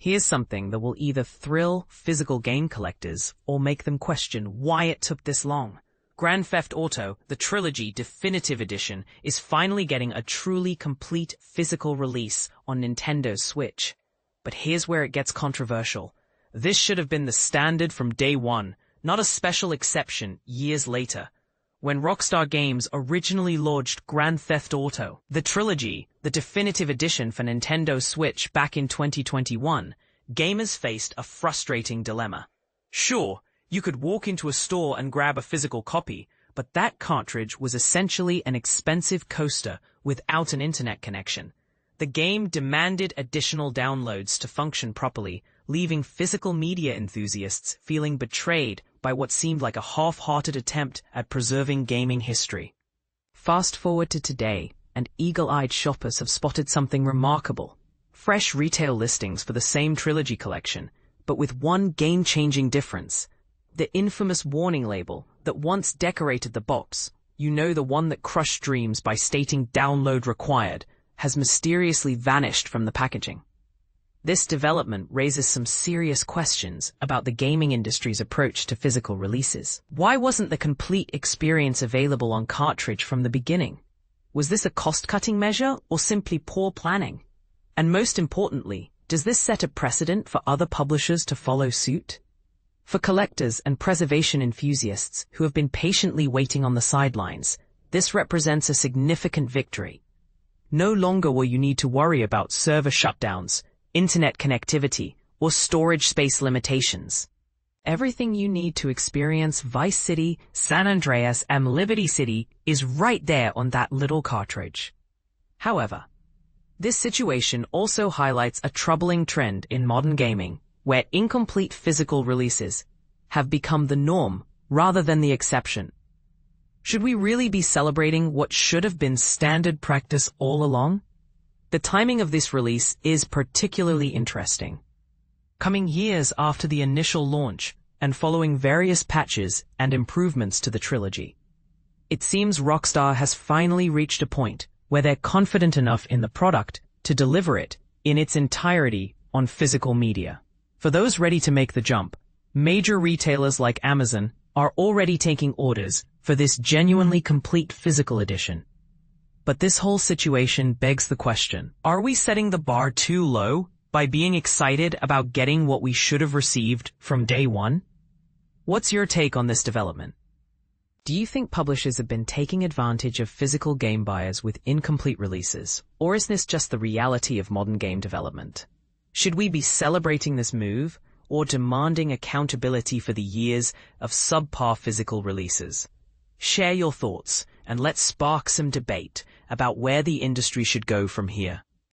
Here's something that will either thrill physical game collectors or make them question why it took this long. Grand Theft Auto, the Trilogy Definitive Edition, is finally getting a truly complete physical release on Nintendo's Switch. But here's where it gets controversial. This should have been the standard from day one, not a special exception years later. When Rockstar Games originally launched Grand Theft Auto, the Trilogy, the definitive edition for Nintendo Switch back in 2021, gamers faced a frustrating dilemma. Sure, you could walk into a store and grab a physical copy, but that cartridge was essentially an expensive coaster without an internet connection. The game demanded additional downloads to function properly, leaving physical media enthusiasts feeling betrayed by what seemed like a half-hearted attempt at preserving gaming history. Fast forward to today, and eagle-eyed shoppers have spotted something remarkable. Fresh retail listings for the same Trilogy collection, but with one game-changing difference. The infamous warning label that once decorated the box, the one that crushed dreams by stating download required, has mysteriously vanished from the packaging. This development raises some serious questions about the gaming industry's approach to physical releases. Why wasn't the complete experience available on cartridge from the beginning? Was this a cost-cutting measure or simply poor planning? And most importantly, does this set a precedent for other publishers to follow suit? For collectors and preservation enthusiasts who have been patiently waiting on the sidelines, this represents a significant victory. No longer will you need to worry about server shutdowns, internet connectivity, or storage space limitations. Everything you need to experience Vice City, San Andreas, and Liberty City is right there on that little cartridge. However, this situation also highlights a troubling trend in modern gaming, where incomplete physical releases have become the norm rather than the exception. Should we really be celebrating what should have been standard practice all along? The timing of this release is particularly interesting. Coming years after the initial launch and following various patches and improvements to the Trilogy, it seems Rockstar has finally reached a point where they're confident enough in the product to deliver it in its entirety on physical media. For those ready to make the jump, major retailers like Amazon are already taking orders for this genuinely complete physical edition. But this whole situation begs the question, are we setting the bar too low by being excited about getting what we should have received from day one? What's your take on this development? Do you think publishers have been taking advantage of physical game buyers with incomplete releases, or is this just the reality of modern game development? Should we be celebrating this move or demanding accountability for the years of subpar physical releases? Share your thoughts and let's spark some debate about where the industry should go from here.